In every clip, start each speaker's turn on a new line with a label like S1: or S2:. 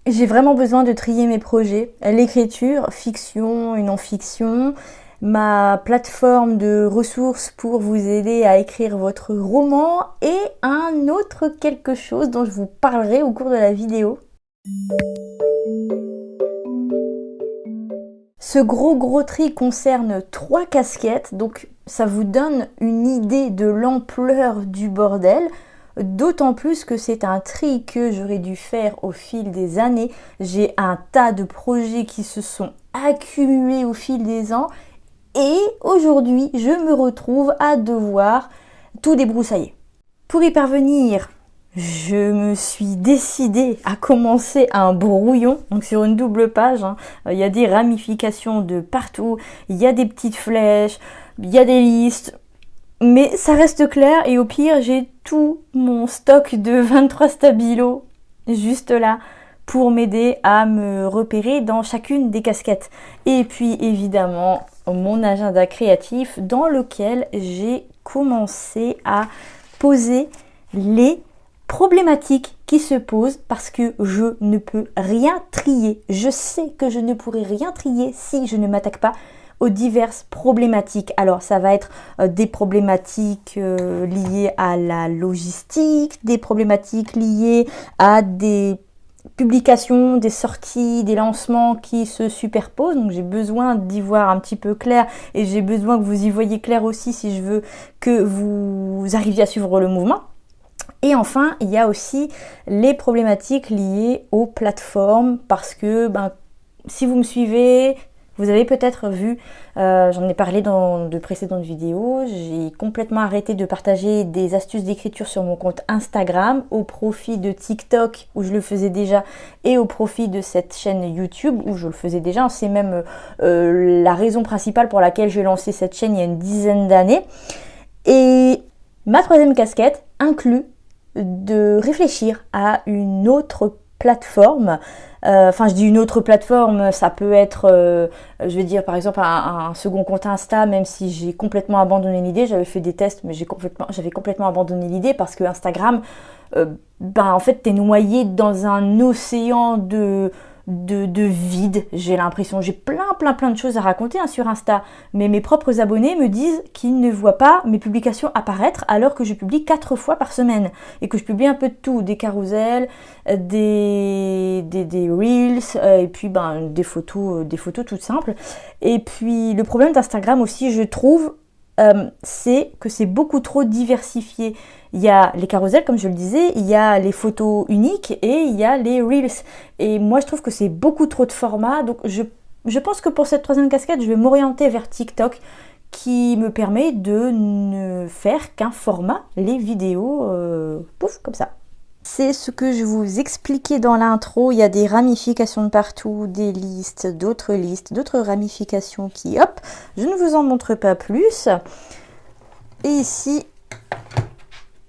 S1: J'ai vraiment besoin de trier mes projets, l'écriture, fiction et non-fiction, ma plateforme de ressources pour vous aider à écrire votre roman et un autre quelque chose dont je vous parlerai au cours de la vidéo. Ce gros tri concerne 3 casquettes, donc ça vous donne une idée de l'ampleur du bordel. D'autant plus que c'est un tri que j'aurais dû faire au fil des années. J'ai un tas de projets qui se sont accumulés au fil des ans et aujourd'hui je me retrouve à devoir tout débroussailler. Pour y parvenir, je me suis décidée à commencer un brouillon, donc sur une double page. Il y a des ramifications de partout, il y a des petites flèches, il y a des listes. Mais ça reste clair et au pire, j'ai tout mon stock de 23 stabilos juste là pour m'aider à me repérer dans chacune des casquettes. Et puis évidemment, mon agenda créatif dans lequel j'ai commencé à poser les problématiques qui se posent parce que je ne peux rien trier. Je sais que je ne pourrai rien trier si je ne m'attaque pas aux diverses problématiques. Alors ça va être des problématiques liées à la logistique, des problématiques liées à des publications, des sorties, des lancements qui se superposent. Donc j'ai besoin d'y voir un petit peu clair et j'ai besoin que vous y voyez clair aussi si je veux que vous arriviez à suivre le mouvement. Et enfin, il y a aussi les problématiques liées aux plateformes parce que si vous me suivez, vous avez peut-être vu, j'en ai parlé dans de précédentes vidéos, j'ai complètement arrêté de partager des astuces d'écriture sur mon compte Instagram au profit de TikTok où je le faisais déjà et au profit de cette chaîne YouTube où je le faisais déjà. C'est même la raison principale pour laquelle j'ai lancé cette chaîne il y a une dizaine d'années. Et ma troisième casquette inclut de réfléchir à une autre plateforme. Je dis une autre plateforme, ça peut être, je vais dire par exemple un second compte Insta, même si j'ai complètement abandonné l'idée. J'avais fait des tests, mais j'avais complètement abandonné l'idée parce que Instagram, en fait, t'es noyé dans un océan de vide, j'ai l'impression. J'ai plein de choses à raconter sur Insta, mais mes propres abonnés me disent qu'ils ne voient pas mes publications apparaître alors que je publie 4 fois par semaine et que je publie un peu de tout, des carousels, des reels et puis des photos toutes simples. Et puis le problème d'Instagram aussi, je trouve, c'est que c'est beaucoup trop diversifié. Il y a les carousels, comme je le disais, il y a les photos uniques et il y a les reels. Et moi, je trouve que c'est beaucoup trop de formats. Donc, je pense que pour cette troisième casquette, je vais m'orienter vers TikTok qui me permet de ne faire qu'un format, les vidéos, comme ça. C'est ce que je vous expliquais dans l'intro. Il y a des ramifications de partout, des listes, d'autres ramifications qui, hop, je ne vous en montre pas plus. Et ici,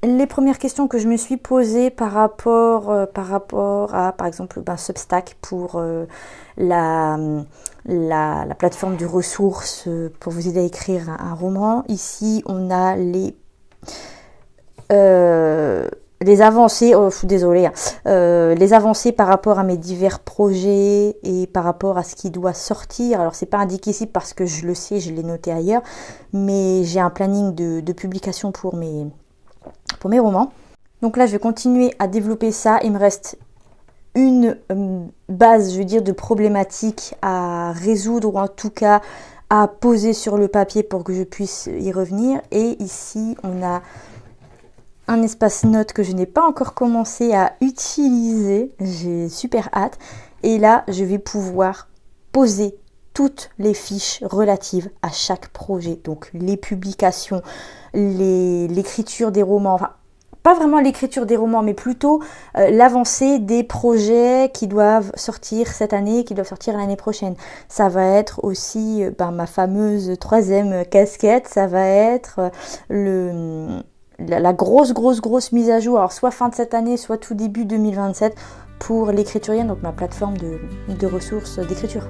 S1: les premières questions que je me suis posées par rapport à, par exemple, Substack pour la plateforme de ressources pour vous aider à écrire un roman. Ici, on a les avancées, je suis désolée, les avancées par rapport à mes divers projets et par rapport à ce qui doit sortir. Alors c'est pas indiqué ici parce que je le sais, je l'ai noté ailleurs, mais j'ai un planning de publication pour mes romans. Donc là je vais continuer à développer ça. Il me reste une base, je veux dire, de problématiques à résoudre ou en tout cas à poser sur le papier pour que je puisse y revenir. Et ici on a un espace notes que je n'ai pas encore commencé à utiliser. J'ai super hâte. Et là, je vais pouvoir poser toutes les fiches relatives à chaque projet. Donc, les publications, l'écriture des romans. Enfin, pas vraiment l'écriture des romans, mais plutôt l'avancée des projets qui doivent sortir cette année, qui doivent sortir l'année prochaine. Ça va être aussi ma fameuse troisième casquette. Ça va être la grosse mise à jour, alors soit fin de cette année, soit tout début 2027 pour l'écriturienne, donc ma plateforme de ressources d'écriture.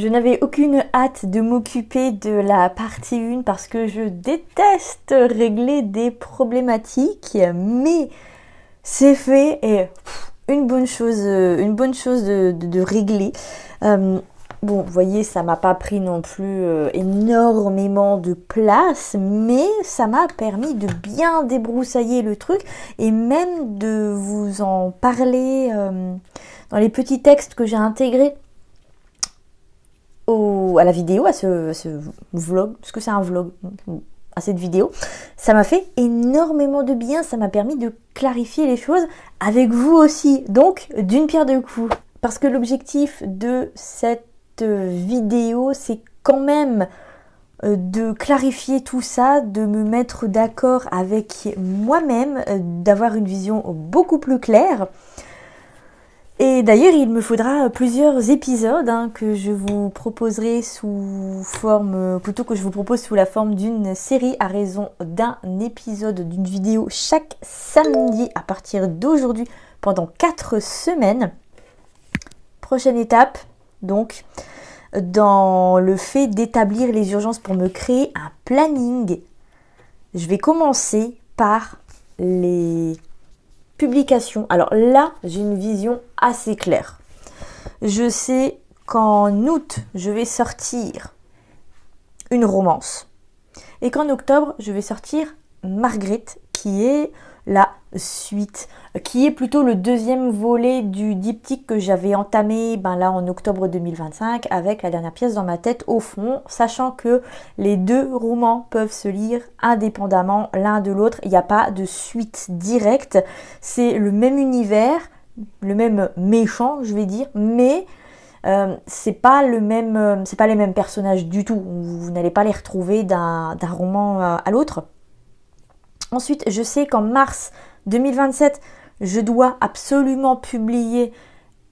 S1: Je n'avais aucune hâte de m'occuper de la partie 1 parce que je déteste régler des problématiques, mais c'est fait et une bonne chose de régler. Bon, vous voyez, ça m'a pas pris non plus énormément de place, mais ça m'a permis de bien débroussailler le truc et même de vous en parler dans les petits textes que j'ai intégrés à la vidéo, à ce vlog, parce que c'est un vlog, à cette vidéo. Ça m'a fait énormément de bien, ça m'a permis de clarifier les choses avec vous aussi. Donc, d'une pierre deux coups. Parce que l'objectif de cette vidéo, c'est quand même de clarifier tout ça, de me mettre d'accord avec moi-même, d'avoir une vision beaucoup plus claire. Et d'ailleurs, il me faudra plusieurs épisodes que je vous proposerai sous forme, plutôt que je vous propose sous la forme d'une série à raison d'un épisode, d'une vidéo chaque samedi à partir d'aujourd'hui pendant 4 semaines. Prochaine étape, donc, dans le fait d'établir les urgences pour me créer un planning. Je vais commencer par les publication. Alors là, j'ai une vision assez claire. Je sais qu'en août, je vais sortir une romance. Et qu'en octobre, je vais sortir Marguerite, qui est la suite, qui est plutôt le deuxième volet du diptyque que j'avais entamé là en octobre 2025 avec la dernière pièce dans ma tête au fond, sachant que les deux romans peuvent se lire indépendamment l'un de l'autre. Il n'y a pas de suite directe, c'est le même univers, le même méchant je vais dire, mais c'est pas les mêmes personnages du tout. Vous n'allez pas les retrouver d'un roman à l'autre. Ensuite, je sais qu'en mars 2027, je dois absolument publier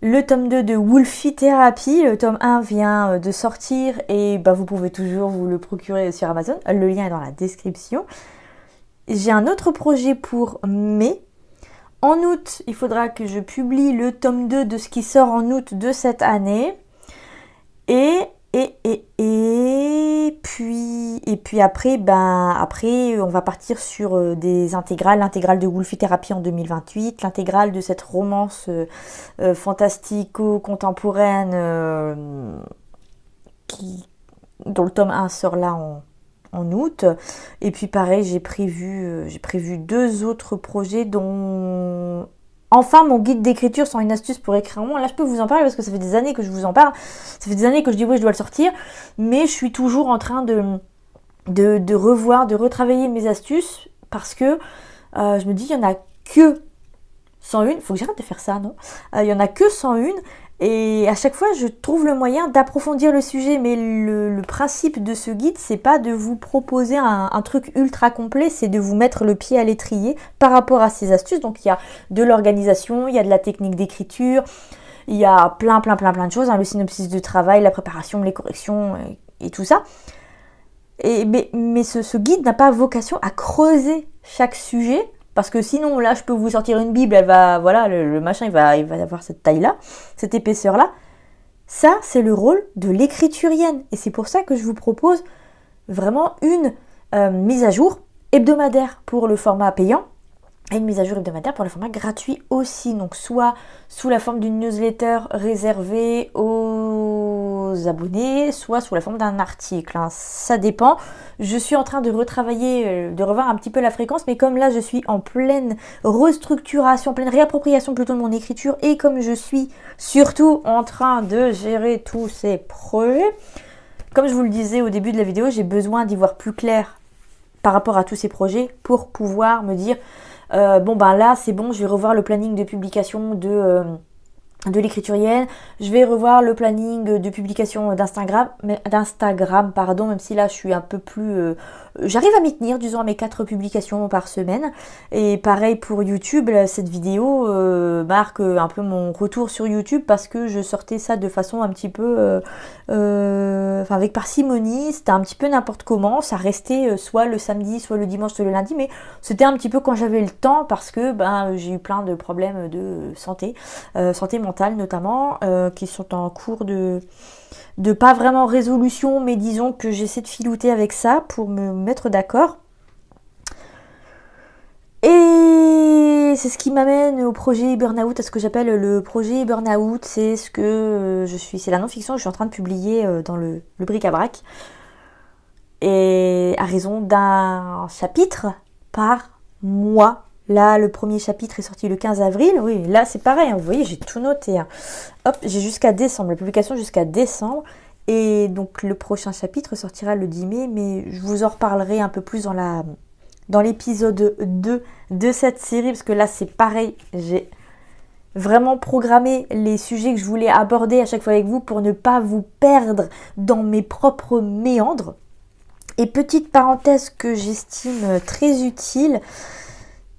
S1: le tome 2 de Wolfie Therapy. Le tome 1 vient de sortir et vous pouvez toujours vous le procurer sur Amazon. Le lien est dans la description. J'ai un autre projet pour mai. En août, il faudra que je publie le tome 2 de ce qui sort en août de cette année. Et puis après, on va partir sur des intégrales, l'intégrale de Wolfie Therapy en 2028, l'intégrale de cette romance fantastico-contemporaine dont le tome 1 sort là en août. Et puis pareil, j'ai prévu 2 autres projets dont... Enfin, mon guide d'écriture sans une astuce pour écrire un roman. Là, je peux vous en parler parce que ça fait des années que je vous en parle. Ça fait des années que je dis oui, je dois le sortir. Mais je suis toujours en train de revoir, de retravailler mes astuces parce que je me dis, il n'y en a que 101. Il faut que j'arrête de faire ça, non ? Il n'y en a que 101. Et à chaque fois, je trouve le moyen d'approfondir le sujet. Mais le principe de ce guide, c'est pas de vous proposer un truc ultra complet, c'est de vous mettre le pied à l'étrier par rapport à ces astuces. Donc, il y a de l'organisation, il y a de la technique d'écriture, il y a plein de choses. Le synopsis de travail, la préparation, les corrections et tout ça. Mais ce guide n'a pas vocation à creuser chaque sujet. Parce que sinon, là, je peux vous sortir une Bible, elle va, voilà, le machin, il va avoir cette taille-là, cette épaisseur-là. Ça, c'est le rôle de l'écriturienne. Et c'est pour ça que je vous propose vraiment une mise à jour hebdomadaire pour le format payant et une mise à jour hebdomadaire pour le format gratuit aussi. Donc, soit sous la forme d'une newsletter réservée aux abonnés, soit sous la forme d'un article. Ça dépend. Je suis en train de retravailler, de revoir un petit peu la fréquence, mais comme là, je suis en pleine restructuration, pleine réappropriation plutôt de mon écriture, et comme je suis surtout en train de gérer tous ces projets, comme je vous le disais au début de la vidéo, j'ai besoin d'y voir plus clair par rapport à tous ces projets pour pouvoir me dire là c'est bon, je vais revoir le planning de publication de l'écriturienne, je vais revoir le planning de publication d'Instagram, même si là je suis un peu plus... j'arrive à m'y tenir, disons, à mes 4 publications par semaine. Et pareil pour YouTube, cette vidéo marque un peu mon retour sur YouTube parce que je sortais ça de façon un petit peu... avec parcimonie, c'était un petit peu n'importe comment, ça restait soit le samedi, soit le dimanche, soit le lundi, mais c'était un petit peu quand j'avais le temps parce que j'ai eu plein de problèmes de santé mentale environnementales notamment, qui sont en cours de pas vraiment résolution, mais disons que j'essaie de filouter avec ça pour me mettre d'accord. Et c'est ce qui m'amène au projet Burnout, à ce que j'appelle le projet Burnout. C'est ce que c'est la non-fiction que je suis en train de publier dans le bric-à-brac. Et à raison d'un chapitre par mois. Là, le premier chapitre est sorti le 15 avril. Oui, là, c'est pareil. Hein, vous voyez, j'ai tout noté. Hein. Hop, j'ai jusqu'à décembre. La publication jusqu'à décembre. Et donc, le prochain chapitre sortira le 10 mai. Mais je vous en reparlerai un peu plus dans l'épisode 2 de cette série. Parce que là, c'est pareil. J'ai vraiment programmé les sujets que je voulais aborder à chaque fois avec vous pour ne pas vous perdre dans mes propres méandres. Et petite parenthèse que j'estime très utile,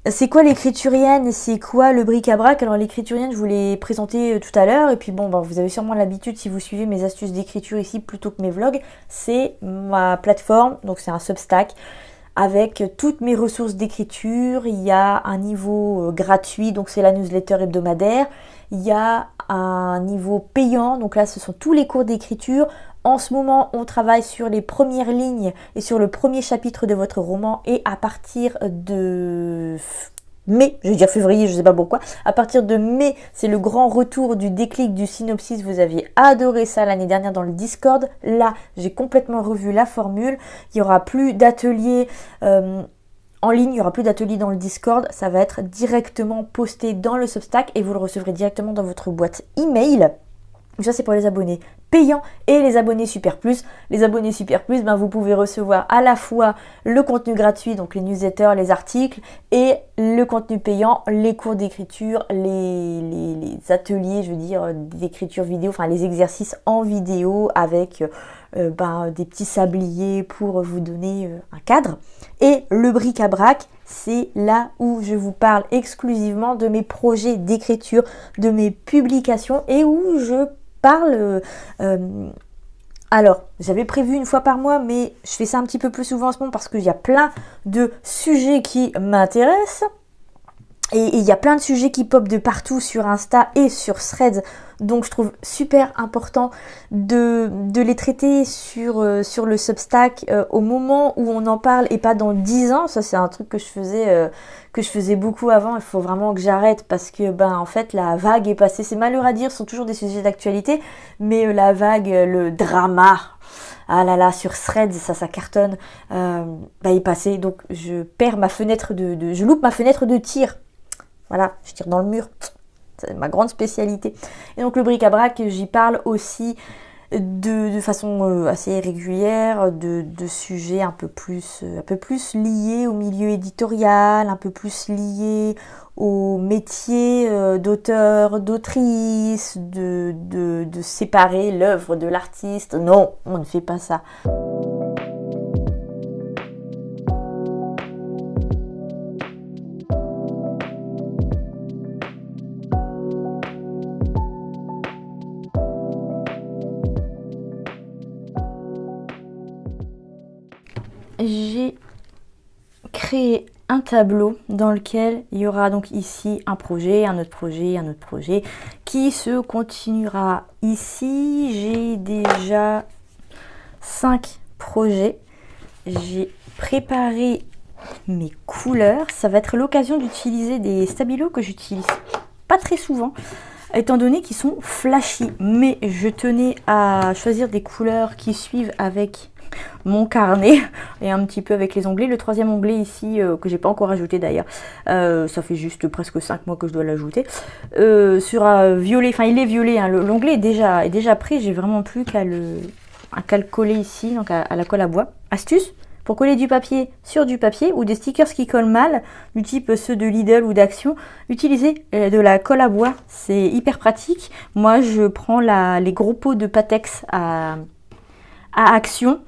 S1: c'est quoi l'écriturienne et c'est quoi le bric-à-brac? Alors l'écriturienne, je vous l'ai présenté tout à l'heure, et puis bon, vous avez sûrement l'habitude si vous suivez mes astuces d'écriture ici plutôt que mes vlogs, c'est ma plateforme, donc c'est un Substack, avec toutes mes ressources d'écriture. Il y a un niveau gratuit, donc c'est la newsletter hebdomadaire, il y a un niveau payant, donc là ce sont tous les cours d'écriture. En ce moment, on travaille sur les premières lignes et sur le premier chapitre de votre roman, et à partir de mai, je vais dire février, je ne sais pas pourquoi, à partir de mai, c'est le grand retour du déclic du synopsis. Vous aviez adoré ça l'année dernière dans le Discord. Là, j'ai complètement revu la formule. Il n'y aura plus d'ateliers en ligne, il n'y aura plus d'ateliers dans le Discord. Ça va être directement posté dans le Substack et vous le recevrez directement dans votre boîte email. Ça, c'est pour les abonnés payants et les abonnés Super Plus. Les abonnés Super Plus, vous pouvez recevoir à la fois le contenu gratuit, donc les newsletters, les articles, et le contenu payant, les cours d'écriture, les ateliers, je veux dire, d'écriture vidéo, enfin les exercices en vidéo avec des petits sabliers pour vous donner un cadre. Et le bric-à-brac, c'est là où je vous parle exclusivement de mes projets d'écriture, de mes publications, et où je parle. Alors, j'avais prévu une fois par mois, mais je fais ça un petit peu plus souvent en ce moment parce qu'il y a plein de sujets qui m'intéressent. Et il y a plein de sujets qui popent de partout sur Insta et sur Threads. Donc je trouve super important de les traiter sur le Substack au moment où on en parle et pas dans 10 ans. Ça, c'est un truc que je faisais beaucoup avant. Il faut vraiment que j'arrête parce que en fait la vague est passée. C'est malheureux à dire, ce sont toujours des sujets d'actualité, mais la vague, le drama, ah là là, sur Threads, ça cartonne, est passé. Donc je perds ma fenêtre je loupe ma fenêtre de tir. Voilà, je tire dans le mur. C'est ma grande spécialité. Et donc le bric-à-brac, j'y parle aussi de façon assez régulière, de sujets un peu plus liés au milieu éditorial, un peu plus liés au métier d'auteur, d'autrice, de séparer l'œuvre de l'artiste. Non, on ne fait pas ça. J'ai créé un tableau dans lequel il y aura donc ici un projet, un autre projet, un autre projet qui se continuera. Ici, j'ai déjà 5 projets. J'ai préparé mes couleurs. Ça va être l'occasion d'utiliser des stabilos que j'utilise pas très souvent, étant donné qu'ils sont flashy. Mais je tenais à choisir des couleurs qui suivent avec mon carnet et un petit peu avec les onglets. Le troisième onglet ici, que j'ai pas encore ajouté d'ailleurs, ça fait juste presque 5 mois que je dois l'ajouter, sera violet, enfin il est violet, hein. L'onglet est déjà pris, j'ai vraiment plus qu'à le coller ici, donc à la colle à bois. Astuce pour coller du papier sur du papier ou des stickers qui collent mal, du type ceux de Lidl ou d'Action, utilisez de la colle à bois, c'est hyper pratique. Moi je prends les gros pots de Patex à Action,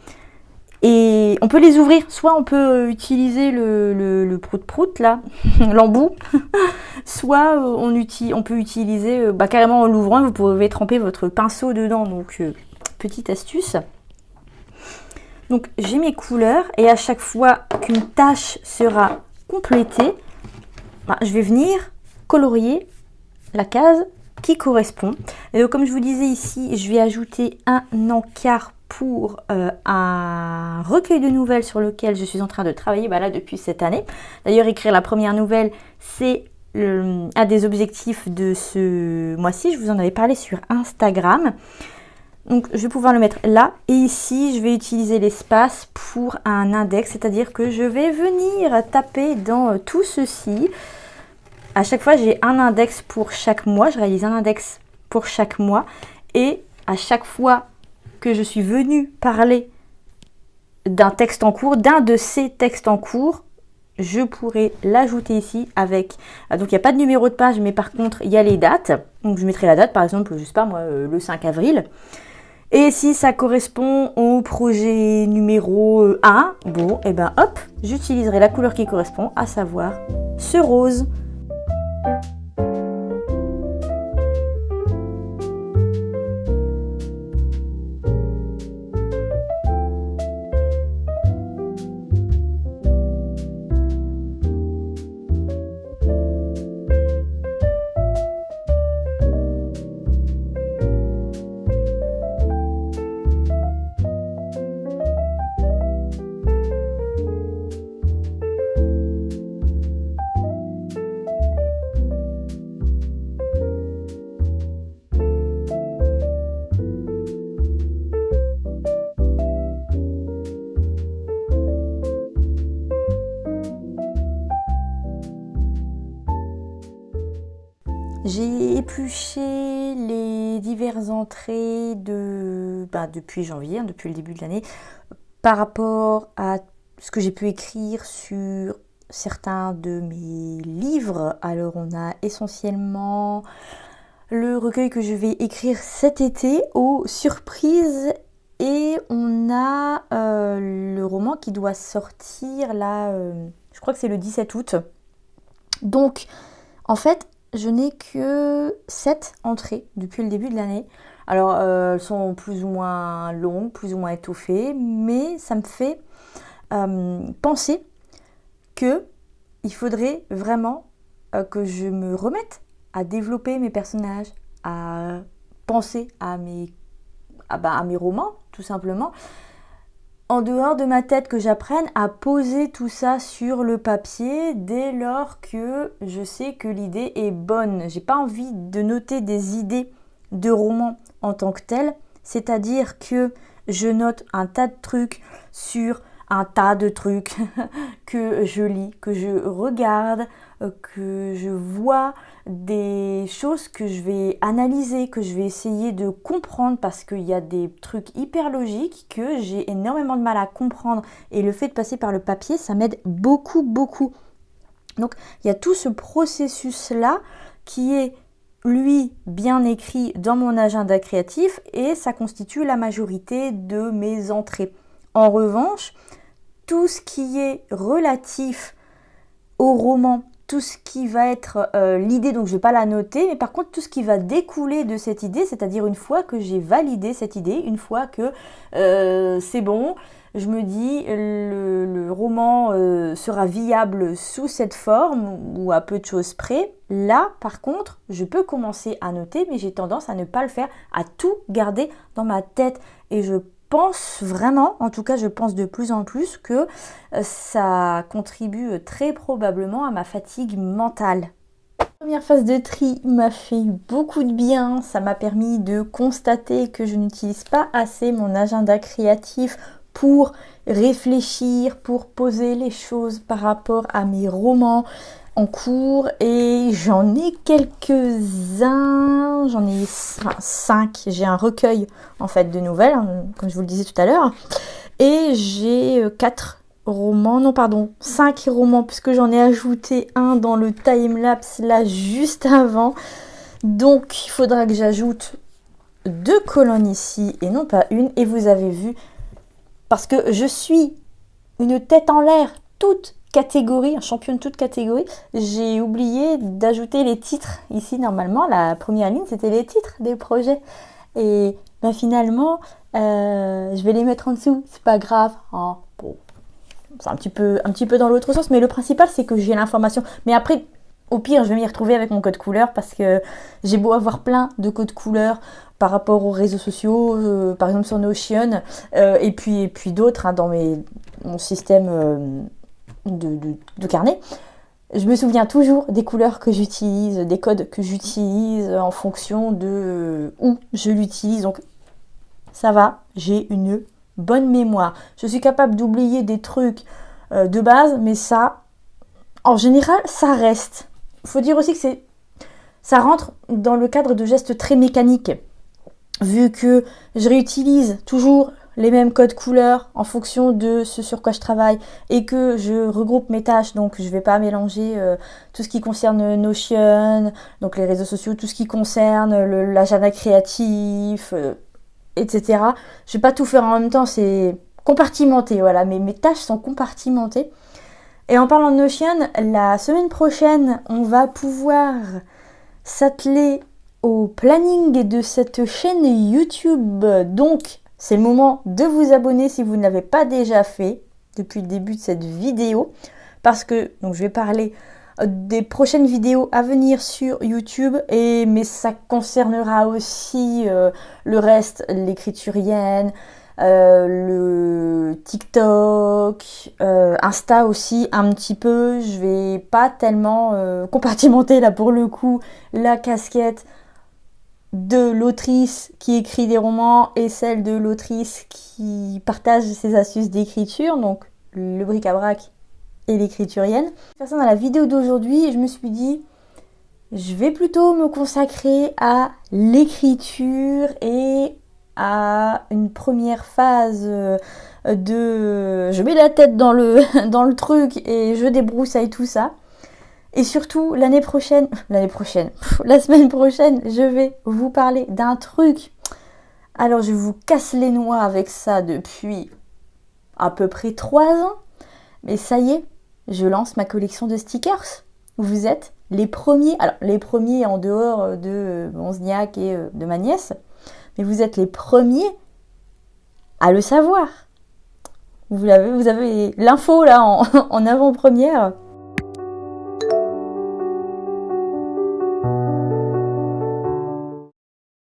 S1: et on peut les ouvrir, soit on peut utiliser le prout-prout là, l'embout, soit on peut utiliser carrément en l'ouvrant, vous pouvez tremper votre pinceau dedans, donc petite astuce. Donc j'ai mes couleurs et à chaque fois qu'une tâche sera complétée, je vais venir colorier la case qui correspond. Et donc, comme je vous disais ici, je vais ajouter un encart pour un recueil de nouvelles sur lequel je suis en train de travailler là, depuis cette année. D'ailleurs, écrire la première nouvelle, c'est un des objectifs de ce mois-ci. Je vous en avais parlé sur Instagram. Donc, je vais pouvoir le mettre là. Et ici, je vais utiliser l'espace pour un index, c'est-à-dire que je vais venir taper dans tout ceci. À chaque fois, j'ai un index pour chaque mois. Je réalise un index pour chaque mois. Et à chaque fois que je suis venue parler d'un texte en cours, d'un de ces textes en cours, je pourrais l'ajouter ici avec... Donc, il n'y a pas de numéro de page, mais par contre, il y a les dates. Donc, je mettrai la date, par exemple, je sais pas moi, le 5 avril. Et si ça correspond au projet numéro 1, bon, et ben hop, j'utiliserai la couleur qui correspond, à savoir ce rose. J'ai épluché les diverses entrées depuis janvier, depuis le début de l'année, par rapport à ce que j'ai pu écrire sur certains de mes livres. Alors on a essentiellement le recueil que je vais écrire cet été aux surprises et on a le roman qui doit sortir là, je crois que c'est le 17 août. Donc en fait, je n'ai que 7 entrées depuis le début de l'année. Alors, elles sont plus ou moins longues, plus ou moins étoffées, mais ça me fait penser qu'il faudrait vraiment que je me remette à développer mes personnages, à penser à mes romans, tout simplement. En dehors de ma tête, que j'apprenne à poser tout ça sur le papier dès lors que je sais que l'idée est bonne. J'ai pas envie de noter des idées de romans en tant que telles, c'est-à-dire que je note un tas de trucs sur un tas de trucs que je lis, que je regarde, que je vois, des choses que je vais analyser, que je vais essayer de comprendre parce qu'il y a des trucs hyper logiques que j'ai énormément de mal à comprendre et le fait de passer par le papier, ça m'aide beaucoup, beaucoup. Donc, il y a tout ce processus-là qui est, lui, bien écrit dans mon agenda créatif et ça constitue la majorité de mes entrées. En revanche, tout ce qui est relatif au roman, tout ce qui va être l'idée, donc je ne vais pas la noter, mais par contre tout ce qui va découler de cette idée, c'est-à-dire une fois que j'ai validé cette idée, une fois que c'est bon, je me dis le roman sera viable sous cette forme ou à peu de choses près. Là, par contre, je peux commencer à noter, mais j'ai tendance à ne pas le faire, à tout garder dans ma tête. Et je pense vraiment, en tout cas je pense de plus en plus que ça contribue très probablement à ma fatigue mentale. La première phase de tri m'a fait beaucoup de bien, ça m'a permis de constater que je n'utilise pas assez mon agenda créatif pour réfléchir, pour poser les choses par rapport à mes romans en cours et j'en ai quelques-uns, j'en ai 5, j'ai un recueil en fait de nouvelles, comme je vous le disais tout à l'heure, et j'ai 5 romans puisque j'en ai ajouté un dans le timelapse là juste avant, donc il faudra que j'ajoute 2 colonnes ici et non pas une, et vous avez vu, parce que je suis une tête en l'air toute catégorie, un champion de toute catégorie, j'ai oublié d'ajouter les titres. Ici, normalement, la première ligne, c'était les titres des projets. Et finalement, je vais les mettre en dessous. C'est pas grave. Oh, bon. C'est un petit peu dans l'autre sens, mais le principal, c'est que j'ai l'information. Mais après, Au pire, je vais m'y retrouver avec mon code couleur parce que j'ai beau avoir plein de codes couleurs par rapport aux réseaux sociaux, par exemple sur Notion, et puis d'autres hein, dans mon système de carnet. Je me souviens toujours des couleurs que j'utilise, des codes que j'utilise en fonction de où je l'utilise. Donc ça va, j'ai une bonne mémoire. Je suis capable d'oublier des trucs de base, mais ça, en général, ça reste. Il faut dire aussi que ça rentre dans le cadre de gestes très mécaniques. Vu que je réutilise toujours les mêmes codes couleurs en fonction de ce sur quoi je travaille et que je regroupe mes tâches, donc je ne vais pas mélanger tout ce qui concerne Notion, donc les réseaux sociaux, tout ce qui concerne l'agenda créatif, etc. Je ne vais pas tout faire en même temps, c'est compartimenté, voilà, mes tâches sont compartimentées. Et en parlant de Notion, la semaine prochaine, on va pouvoir s'atteler au planning de cette chaîne YouTube. Donc, c'est le moment de vous abonner si vous ne l'avez pas déjà fait depuis le début de cette vidéo. Parce que donc, je vais parler des prochaines vidéos à venir sur YouTube. Mais ça concernera aussi le reste, l'écriturienne, le TikTok, Insta aussi un petit peu. Je vais pas tellement compartimenter là pour le coup la casquette de l'autrice qui écrit des romans et celle de l'autrice qui partage ses astuces d'écriture, donc le bric-à-brac et l'écriturienne. Dans la vidéo d'aujourd'hui, je me suis dit je vais plutôt me consacrer à l'écriture et à une première phase je mets la tête dans le truc et je débroussaille tout ça. Et surtout, la semaine prochaine, je vais vous parler d'un truc. Alors, je vous casse les noix avec ça depuis à peu près 3 ans. Mais ça y est, je lance ma collection de stickers. Vous êtes les premiers, alors les premiers en dehors de Bonzniak et de ma nièce, mais vous êtes les premiers à le savoir. Vous avez l'info là en avant-première.